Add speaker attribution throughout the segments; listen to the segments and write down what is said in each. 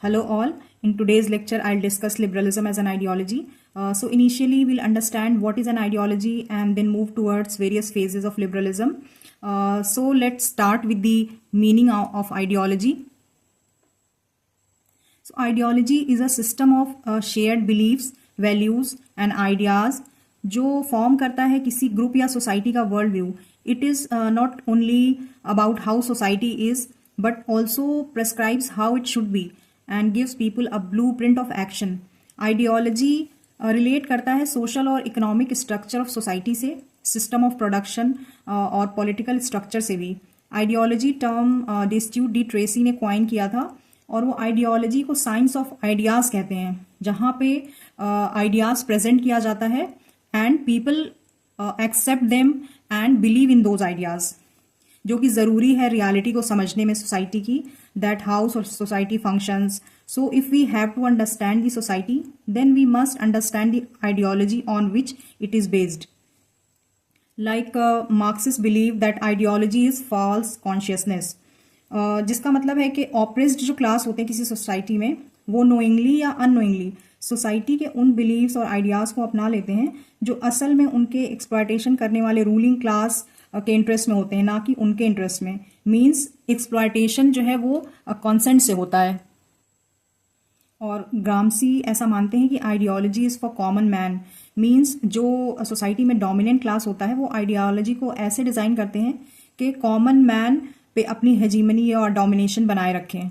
Speaker 1: Hello all. In today's lecture, I'll discuss liberalism as an ideology. So initially, we'll understand what is an ideology and then move towards various phases of liberalism. So let's start with the meaning of ideology. So ideology is a system of shared beliefs, values and ideas जो form करता है किसी group या society का world view. It is not only about how society is but also prescribes how it should be and gives people a blue print of action. Ideology relate करता है social और economic structure of society से, system of production और political structure से भी. Ideology term डिस्ट्यूट D Tracy ने coin किया था और वो आइडियोलॉजी को साइंस ऑफ आइडियाज़ कहते हैं, जहाँ पे आइडियाज़ प्रेजेंट किया जाता है and people accept them and believe in those ideas, जो कि ज़रूरी है रियलिटी को समझने में सोसाइटी की, that how society functions. So if we have to understand the society then we must understand the ideology on which it is based. Like Marxist believe that ideology is false consciousness, जिसका मतलब है कि oppressed जो class होते हैं किसी society में, वो नोइंगली या अननोइंगली सोसाइटी के उन बिलीव्स और आइडियाज़ को अपना लेते हैं जो असल में उनके एक्सप्लॉयटेशन करने वाले रूलिंग क्लास के इंटरेस्ट में होते हैं, ना कि उनके इंटरेस्ट में. मीन्स एक्सप्लॉयटेशन जो है वो कॉन्सेंट से होता है. और ग्रामसी ऐसा मानते हैं कि ideology is for common man. Means जो सोसाइटी में डोमिनेंट क्लास होता है वो आइडियोलॉजी को ऐसे डिज़ाइन करते हैं कि कॉमन मैन पे अपनी हेजीमनी और डोमिनेशन बनाए रखें.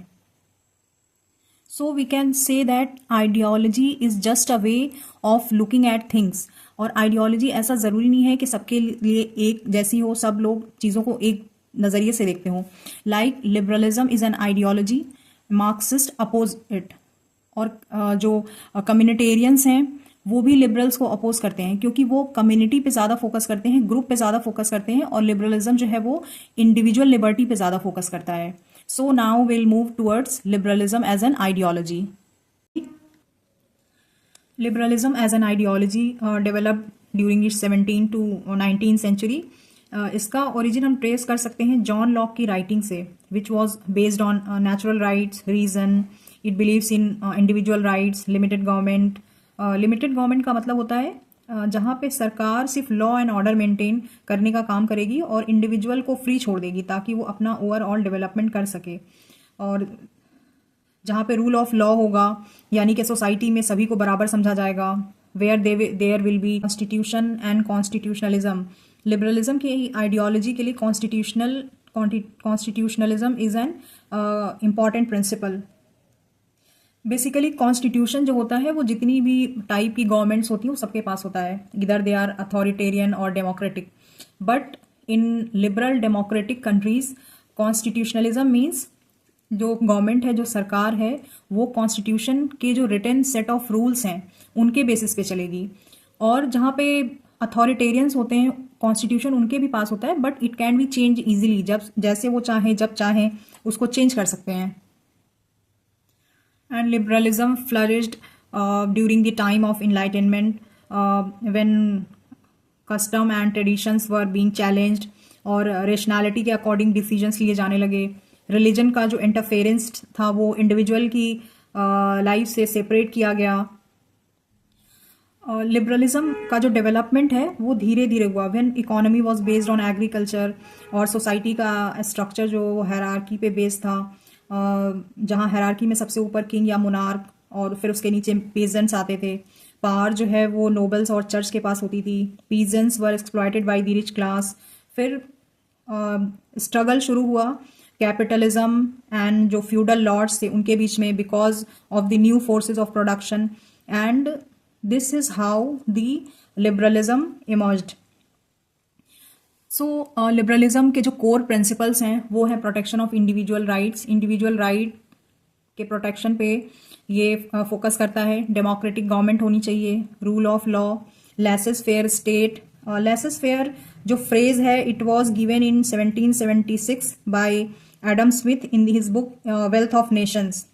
Speaker 1: So we can say that ideology is just a way of looking at things. और आइडियोलॉजी ऐसा ज़रूरी नहीं है कि सबके लिए एक जैसी हो, सब लोग चीज़ों को एक नज़रिए से देखते हों. Like liberalism is an ideology, Marxist oppose it. और जो कम्युनिटेरियंस हैं वो भी लिबरल्स को अपोज करते हैं, क्योंकि वो कम्युनिटी पे ज़्यादा फोकस करते हैं, ग्रुप पे ज़्यादा फोकस करते हैं, और लिबरलिज्म जो है वो इंडिविजुअल लिबर्टी पे ज़्यादा फोकस करता है. So now will move towards liberalism as an ideology. Liberalism as an ideology developed during its 17th to 19th century. इसका ओरिजिन हम ट्रेस कर सकते हैं जॉन लॉक की राइटिंग से, which was based on natural rights, reason. It believes in individual rights, limited government. Limited government का मतलब होता है जहाँ पे सरकार सिर्फ लॉ एंड ऑर्डर मेंटेन करने का काम करेगी और इंडिविजुअल को फ्री छोड़ देगी ताकि वो अपना ओवरऑल डेवलपमेंट कर सके. और जहाँ पे रूल ऑफ लॉ होगा, यानी कि सोसाइटी में सभी को बराबर समझा जाएगा, where there will be constitution and constitutionalism. Liberalism की आइडियोलॉजी के लिए constitutionalism is an important principle. Basically constitution जो होता है वो जितनी भी टाइप की गवर्नमेंट्स होती हैं वो सबके पास होता है, इधर दे आर अथॉरिटेरियन और democratic. But in liberal democratic countries constitutionalism means जो गवर्नमेंट है, जो सरकार है, वो कॉन्स्टिट्यूशन के जो रिटन सेट ऑफ रूल्स हैं उनके बेसिस पे चलेगी. और जहाँ पे अथॉरिटेरियंस होते हैं कॉन्स्टिट्यूशन उनके भी पास होता है, but it can be change easily, जब जैसे वो चाहें जब चाहें उसको चेंज कर सकते हैं. And liberalism flourished during the time of enlightenment when custom and traditions were being challenged और रेशनैलिटी के अकॉर्डिंग डिसीजंस लिए जाने लगे. रिलीजन का जो इंटरफेरेंस था वो इंडिविजुअल की लाइफ से सेपरेट किया गया. लिबरलिज्म का जो डेवलपमेंट है वो धीरे धीरे हुआ when economy was based on agriculture, और सोसाइटी का स्ट्रक्चर जो हायरार्की पे बेस्ड था, जहाँ हायरार्की में सबसे ऊपर किंग या मोनार्क और फिर उसके नीचे पेजेंट्स आते थे. पावर जो है वो नोबल्स और चर्च के पास होती थी. Peasants were exploited by the rich class. फिर स्ट्रगल शुरू हुआ कैपिटलिज्म एंड जो फ्यूडल लॉर्ड्स थे उनके बीच में, because of the new forces of production. And this is how the liberalism emerged. So liberalism के जो कोर प्रिंसिपल्स हैं वो है protection of individual rights. Individual right के प्रोटेक्शन पे ये फोकस करता है. डेमोक्रेटिक गवर्नमेंट होनी चाहिए, rule of law, laces fair state. Laces fair जो फ्रेज है it was given in 1776 bye Adam Smith in his book wealth of Nations,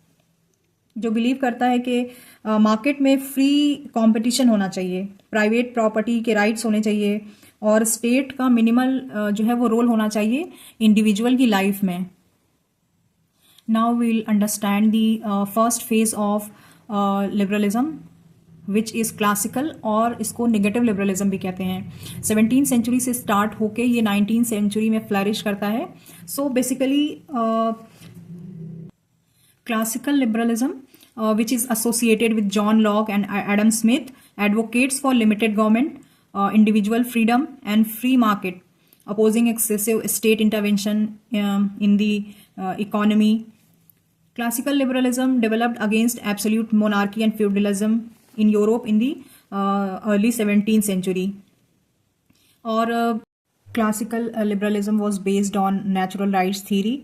Speaker 1: जो बिलीव करता है कि मार्केट में फ्री कंपटीशन होना चाहिए, प्राइवेट प्रॉपर्टी के राइट्स होने चाहिए और स्टेट का मिनिमल जो है वो रोल होना चाहिए इंडिविजुअल की लाइफ में. Now we'll understand the first phase of liberalism, which is classical, और इसको नेगेटिव लिबरलिज्म भी कहते हैं। 17th सेंचुरी से स्टार्ट होके ये 19th सेंचुरी में फ्लरिश करता है। So basically classical liberalism, which is associated with John Locke and Adam Smith, advocates for limited government, individual freedom, and free market, opposing excessive state intervention in the economy. Classical liberalism developed against absolute monarchy and feudalism in Europe in the early 17th century. Or classical liberalism was based on natural rights theory.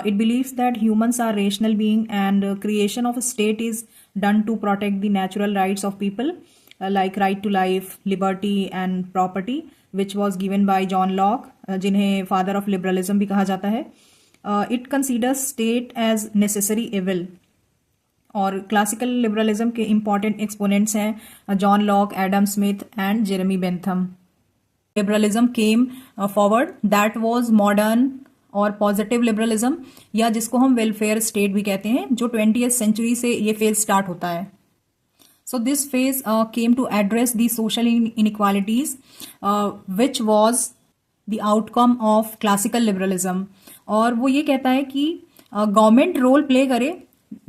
Speaker 1: It believes that humans are rational beings and creation of a state is done to protect the natural rights of people, like right to life, liberty and property, which was given by John Locke, जिन्हें father of liberalism भी कहा जाता है. It considers state as necessary evil. और classical liberalism के important exponents हैं John lock, Adam Smith and Jeremy Bentham. Liberalism came forward that was modern और positive liberalism, या जिसको हम वेलफेयर स्टेट भी कहते हैं, जो 20th सेंचुरी से ये फेज स्टार्ट होता है. So this phase came to address the social inequalities which was the outcome of classical liberalism. और वो ये कहता है कि गवर्नमेंट रोल प्ले करे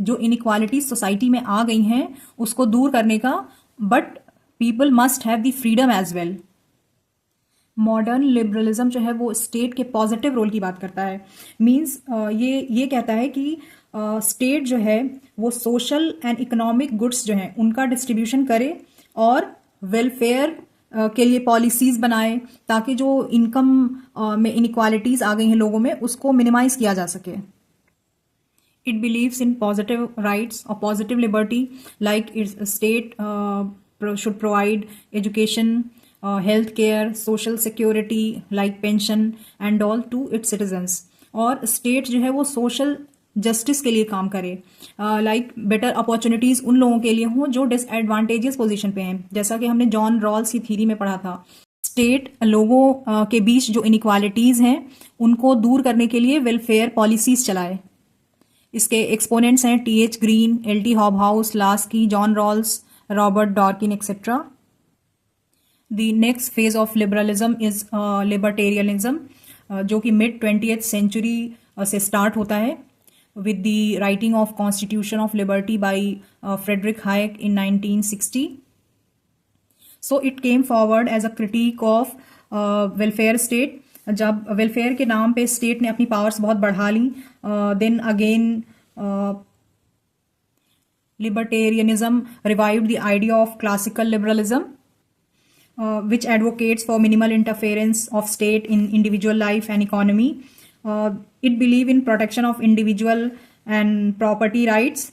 Speaker 1: जो इनइक्वालिटीज सोसाइटी में आ गई हैं उसको दूर करने का, but people must have the freedom as well. Modern liberalism जो है वो स्टेट के पॉजिटिव रोल की बात करता है. मींस ये कहता है कि स्टेट जो है वो सोशल एंड इकोनॉमिक गुड्स जो हैं उनका डिस्ट्रीब्यूशन करे और वेलफेयर के लिए पॉलिसीज बनाए ताकि जो इनकम में इनइक्वालिटीज आ गई हैं लोगों में उसको मिनिमाइज किया जा सके. It believes in positive rights or positive liberty, like its state should provide education, health care, social security like pension and all to its citizens. और state जो है वो social justice के लिए काम करे, like better opportunities उन लोगों के लिए हों जो disadvantageous position पे हैं, जैसा कि हमने जॉन रॉल्स की थीरी में पढ़ा था. स्टेट लोगों के बीच जो इनइक्वालिटीज हैं उनको दूर करने के लिए वेलफेयर पॉलिसीज चलाए. इसके एक्सपोनेंट्स हैं T H. Green, L T. Hobhouse, Laski, John Rawls, Robert Dworkin etcetera. The next phase of liberalism is libertarianism, जो कि मिड 20th सेंचुरी से स्टार्ट होता है with the writing of Constitution of Liberty by Friedrich Hayek in 1960. So it came forward as a critique of welfare state. जब welfare के नाम पे state ने अपनी पावर्स बहुत बढ़ा ली, then again libertarianism revived the idea of classical liberalism which advocates for minimal interference of state in individual life and economy. It believes in protection of individual and property rights,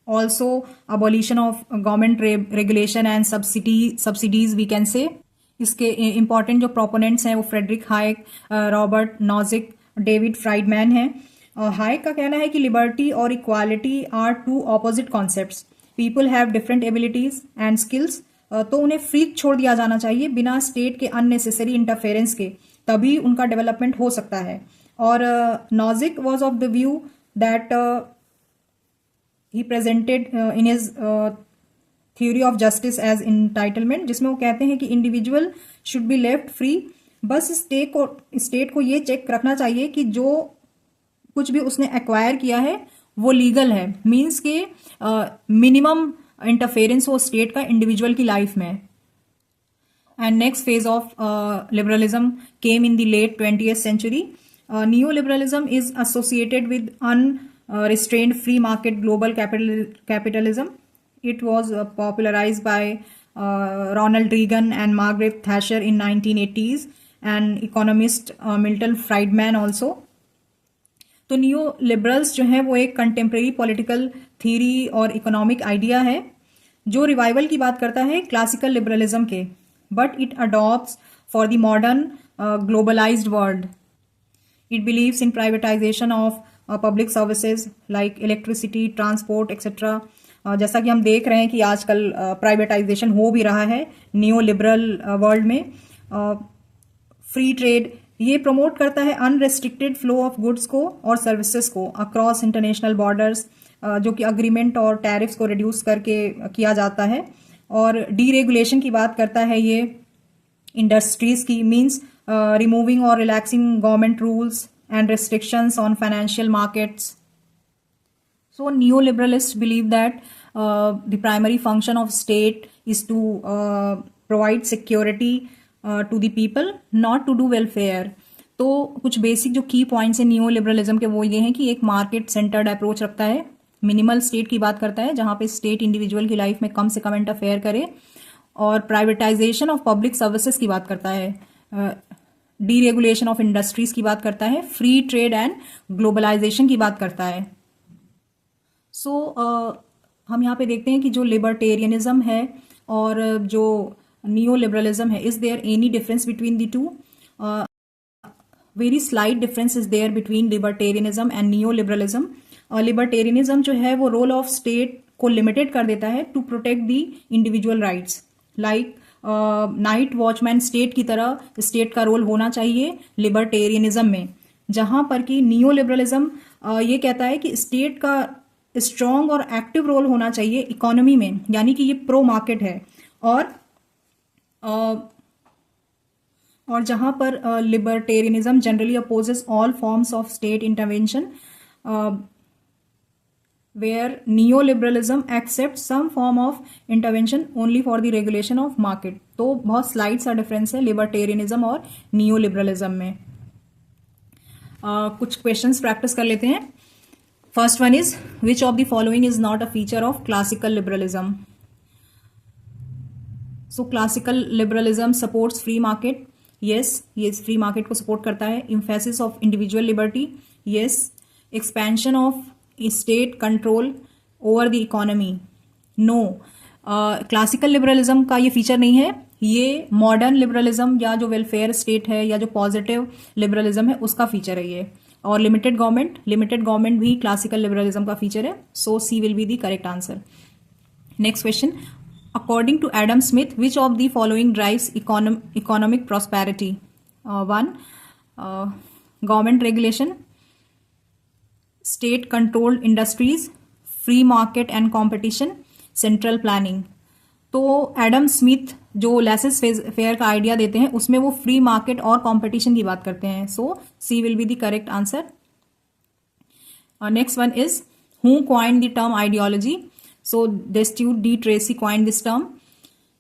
Speaker 1: also abolition of government regulation and subsidies we can say. इसके important जो proponents हैं वो Friedrich Hayek, Robert Nozick, David Friedman हैं. Hayek का कहना है कि liberty और equality are two opposite concepts. People have different abilities and skills, तो उन्हें फ्री छोड़ दिया जाना चाहिए बिना स्टेट के अननेसेसरी इंटरफेरेंस के, तभी उनका डेवलपमेंट हो सकता है. और Nozick was of the view that he presented in his theory of justice as entitlement, जिसमें वो कहते हैं कि individual should be left free. बस स्टेट को ये चेक रखना चाहिए कि जो कुछ भी उसने एक्वायर किया है वो लीगल है, मीन्स के मिनिमम इंटरफेरेंस हो स्टेट का इंडिविजुअल की लाइफ में. And next phase of liberalism came in the late 20th century. New liberalism is associated with unrestrained free market global capitalism. It was popularized by Ronald Reagan and Margaret Thatcher in 1980s and economist Milton Friedman also. तो new liberals जो है वो एक contemporary political theory और economic idea है जो revival की बात करता है क्लासिकल लिबरलिज्म के, but it adopts for the modern globalised world. It believes in privatisation of public services like electricity, transport etcetera. जैसा कि हम देख रहे हैं कि आजकल प्राइवेटाइजेशन हो भी रहा है न्यू लिबरल वर्ल्ड में. फ्री ट्रेड ये प्रमोट करता है अनरेस्ट्रिक्टेड फ्लो ऑफ गुड्स को और सर्विसेज को अक्रॉस इंटरनेशनल बॉर्डर्स, जो कि अग्रीमेंट और टैरिफ्स को रिड्यूस करके किया जाता है। और डीरेगुलेशन की बात करता है ये इंडस्ट्रीज की, मींस रिमूविंग और relaxing government rules and restrictions on financial markets. So neoliberalists believe that the primary function of state is to provide security to the people, not to do welfare. तो कुछ basic जो की points हैं new liberalism के वो ये हैं कि एक मार्केट सेंटर्ड अप्रोच रखता है, मिनिमल स्टेट की बात करता है जहां पे स्टेट इंडिविजुअल की लाइफ में कम से कम इंटरफेयर करे, और प्राइवेटाइजेशन ऑफ पब्लिक सर्विसेज की बात करता है, डीरेगुलेशन ऑफ इंडस्ट्रीज की बात करता है, फ्री ट्रेड एंड ग्लोबलाइजेशन की बात करता है। सो हम यहाँ पे देखते हैं कि जो लिबर्टेरियनिज्म है और जो नियो लिबरलिज्म है, is there any difference between the two? Very slight difference is there between libertarianism and neo liberalism. Libertarianism जो है वो रोल ऑफ स्टेट को लिमिटेड कर देता है to protect the individual rights, like night watchman state की तरह state का रोल होना चाहिए लिबर्टेरियनिज्म में, जहां पर कि नियो लिबरलिज्म ये कहता है कि स्टेट का स्ट्रॉन्ग और एक्टिव रोल होना चाहिए इकोनॉमी में, यानी कि ये प्रो मार्केट है। और जहां पर libertarianism generally opposes all forms of state intervention, where neoliberalism accepts some form of intervention only for the regulation of market. तो बहुत स्लाइड सा डिफरेंस है लिबर्टेरियनिज्म और नियोलिबरलिज्म में। कुछ क्वेश्चंस प्रैक्टिस कर लेते हैं। First one is which of the following is not a feature of classical liberalism? So classical liberalism supports free market, yes, ये फ्री मार्केट को सपोर्ट करता है। Emphasis of individual liberty, yes. Expansion of state control over the economy, no. Classical liberalism का ये feature नहीं है, ये modern liberalism या जो वेलफेयर स्टेट है या जो पॉजिटिव लिबरलिज्म है उसका फीचर है ये। और लिमिटेड गवर्नमेंट भी क्लासिकल लिबरलिज्म का फीचर है। So C will be the correct answer. Next question, according to Adam Smith which of the following drives economic prosperity? 1 government regulation, state controlled industries, free market and competition, central planning. तो Adam Smith जो laissez faire का idea देते हैं उसमें वो free market और competition की बात करते हैं। So C will be the correct answer. Next one is who coined the term ideology? So Destutt de Tracy coined this term.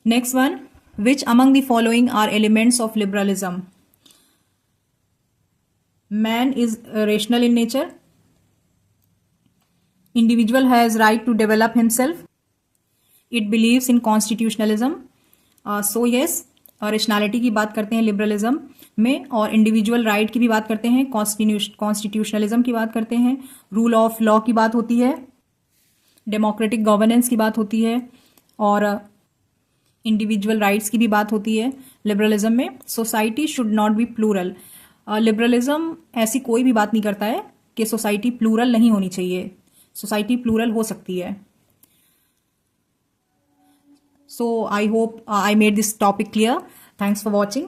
Speaker 1: Next one, which among the following are elements of liberalism? Man is rational in nature, individual has right to develop himself, it believes in constitutionalism. So yes, rationality की बात करते हैं liberalism में, और individual right की भी बात करते हैं, कॉन्स्टिट्यूशनलिज्म की बात करते हैं, रूल ऑफ लॉ की बात होती है, डेमोक्रेटिक गवर्नेंस की बात होती है, और इंडिविजुअल राइट्स की भी बात होती है लिबरलिज्म में। Society should not be plural, liberalism ऐसी कोई भी बात नहीं करता है कि सोसाइटी प्लूरल नहीं होनी चाहिए, सोसाइटी प्लूरल हो सकती है। So I hope I made this topic clear. Thanks for watching.